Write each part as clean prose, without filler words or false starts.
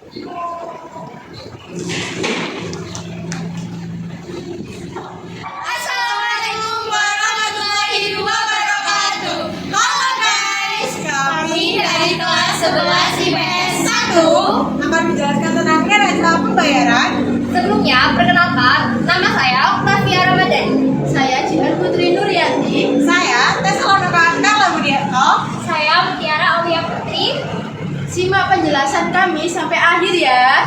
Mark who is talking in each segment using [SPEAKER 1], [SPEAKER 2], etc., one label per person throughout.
[SPEAKER 1] Assalamualaikum warahmatullahi wabarakatuh. Halo guys, kami dari kelas 11 IPS 1 akan menjelaskan tentang neraca pembayaran.
[SPEAKER 2] Sebelumnya, perkenalkan, nama saya Octavia Ramadhani.
[SPEAKER 1] Saya Jihan Putri Nuryanti. Saya Tesalonika Carla Budiarto.
[SPEAKER 2] Saya Mutiara Aulia Putri.
[SPEAKER 1] Simak penjelasan kami sampai akhir ya.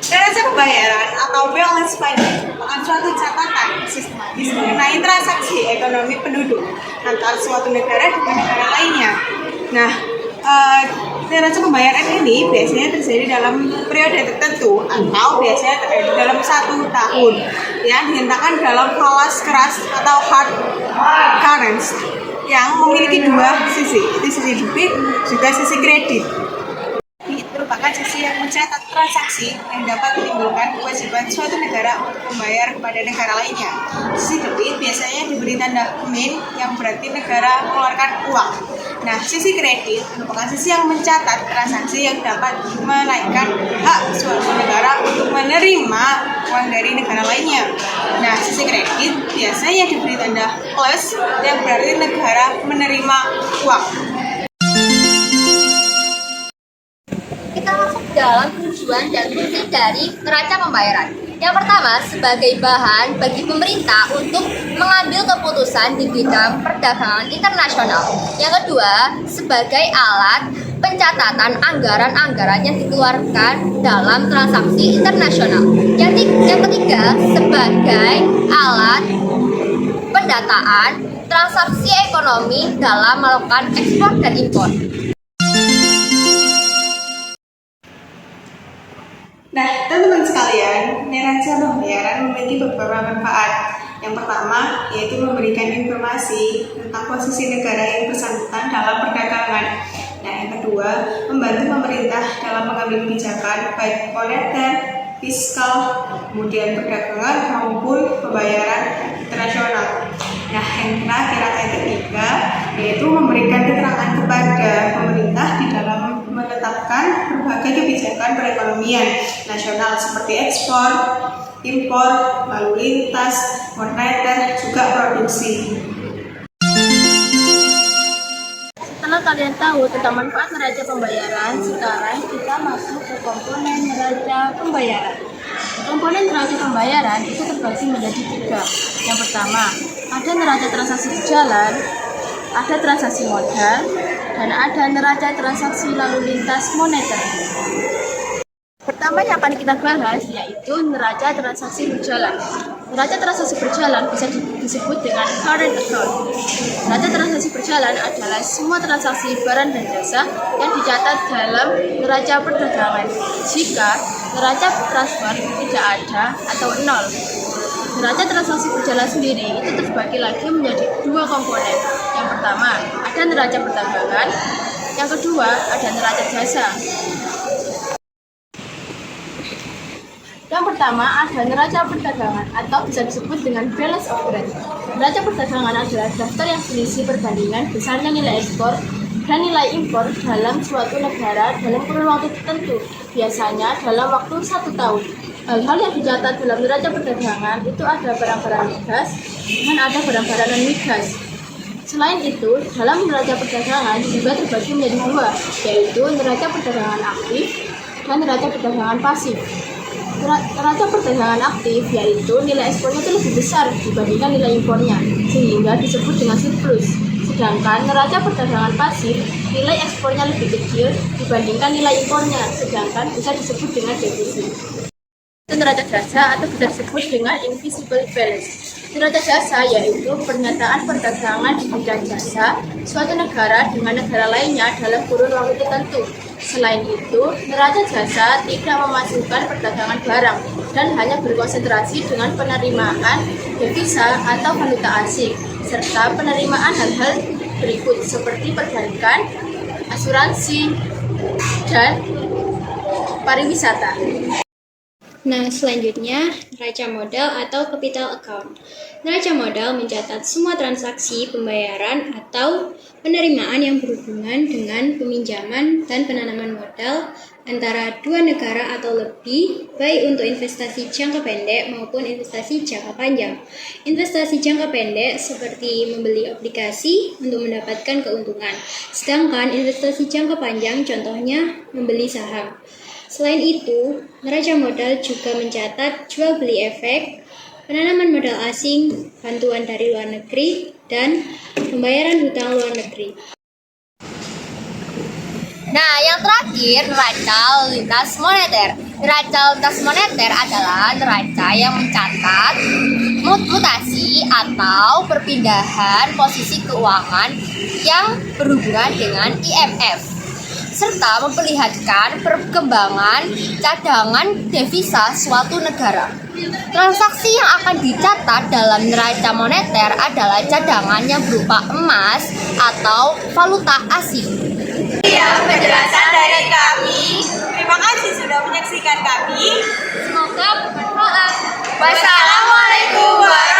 [SPEAKER 1] Neraca pembayaran atau balance payment merupakan suatu catatan sistematis mengenai transaksi ekonomi penduduk antar suatu negara dengan negara lainnya. Nah, neraca pembayaran ini biasanya terjadi dalam periode tertentu atau biasanya terjadi dalam 1 tahun yang dinyatakan dalam falas keras atau hard currency yang memiliki dua sisi, itu sisi debit juga sisi kredit. Merupakan sisi yang mencatat transaksi yang dapat menimbulkan kewajiban suatu negara untuk membayar kepada negara lainnya. Sisi debit biasanya diberi tanda min yang berarti negara mengeluarkan uang. Nah, sisi kredit merupakan sisi yang mencatat transaksi yang dapat menaikkan hak suatu negara untuk menerima uang dari negara lainnya. Nah, sisi kredit biasanya diberi tanda plus yang berarti negara menerima uang.
[SPEAKER 2] Kita masuk dalam tujuan dan fungsi dari neraca pembayaran. Yang pertama, sebagai bahan bagi pemerintah untuk mengambil keputusan di bidang perdagangan internasional. Yang kedua, sebagai alat pencatatan anggaran-anggaran yang dikeluarkan dalam transaksi internasional. Yang ketiga, sebagai alat pendataan transaksi ekonomi dalam melakukan ekspor dan impor.
[SPEAKER 1] Nah, teman-teman sekalian, neraca pembayaran memiliki beberapa manfaat. Yang pertama, yaitu memberikan informasi tentang posisi negara yang bersangkutan dalam perdagangan. Nah, yang kedua, membantu pemerintah dalam mengambil kebijakan baik moneter, fiskal, kemudian perdagangan maupun pembayaran internasional. Nah, yang terakhir atau yang ketiga, yaitu memberikan keterangan kepada pemerintah di dalam menetapkan berbagai kebijakan perekonomian nasional seperti ekspor, impor, lalu lintas, moneter, juga produksi. Setelah kalian tahu tentang manfaat neraca pembayaran, sekarang kita masuk ke komponen neraca pembayaran. Komponen neraca pembayaran itu terbagi menjadi 3. Yang pertama, ada neraca transaksi berjalan, ada transaksi modal, dan ada neraca transaksi lalu lintas moneter. Pertama yang akan kita bahas yaitu neraca transaksi berjalan. Neraca transaksi berjalan bisa disebut dengan current account. Neraca transaksi berjalan adalah semua transaksi barang dan jasa yang dicatat dalam neraca perdagangan jika neraca transfer tidak ada atau 0. Neraca transaksi berjalan sendiri itu terbagi lagi menjadi 2 komponen. Yang pertama, ada neraca perdagangan. Yang kedua, ada neraca jasa. Yang pertama, ada neraca perdagangan atau bisa disebut dengan balance of trade. Neraca perdagangan adalah daftar yang berisi perbandingan besarnya nilai ekspor dan nilai impor dalam suatu negara dalam kurun waktu tertentu, biasanya dalam waktu 1 tahun. Hal-hal yang dicatat dalam neraca perdagangan itu ada barang-barang migas dan ada barang-barang non-migas. Selain itu, dalam neraca perdagangan juga terbagi menjadi 2, yaitu neraca perdagangan aktif dan neraca perdagangan pasif. Neraca perdagangan aktif yaitu nilai ekspornya itu lebih besar dibandingkan nilai impornya, sehingga disebut dengan surplus. Sedangkan neraca perdagangan pasif, nilai ekspornya lebih kecil dibandingkan nilai impornya, sedangkan bisa disebut dengan defisit. Neraca jasa atau bisa disebut dengan invisible balance. Neraca jasa yaitu pernyataan perdagangan di bidang jasa suatu negara dengan negara lainnya dalam kurun waktu tertentu. Selain itu, neraca jasa tidak memasukkan perdagangan barang dan hanya berkonsentrasi dengan penerimaan devisa atau valuta asing, serta penerimaan hal-hal berikut seperti perbankan, asuransi, dan pariwisata.
[SPEAKER 3] Nah, selanjutnya, neraca modal atau capital account. Neraca modal mencatat semua transaksi pembayaran atau penerimaan yang berhubungan dengan peminjaman dan penanaman modal antara dua negara atau lebih, baik untuk investasi jangka pendek maupun investasi jangka panjang. Investasi jangka pendek seperti membeli obligasi untuk mendapatkan keuntungan, sedangkan investasi jangka panjang contohnya membeli saham. Selain itu, neraca modal juga mencatat jual beli efek, penanaman modal asing, bantuan dari luar negeri, dan pembayaran hutang luar negeri.
[SPEAKER 2] Nah, yang terakhir, neraca lalu lintas moneter. Neraca lalu lintas moneter adalah neraca yang mencatat mutasi atau perpindahan posisi keuangan yang berhubungan dengan IMF, serta memperlihatkan perkembangan cadangan devisa suatu negara. Transaksi yang akan dicatat dalam neraca moneter adalah cadangan yang berupa emas atau valuta asing.
[SPEAKER 4] Sekian penjelasan dari kami. Terima kasih sudah menyaksikan kami.
[SPEAKER 2] Semoga bermanfaat.
[SPEAKER 4] Wassalamualaikum warahmatullahi wabarakatuh.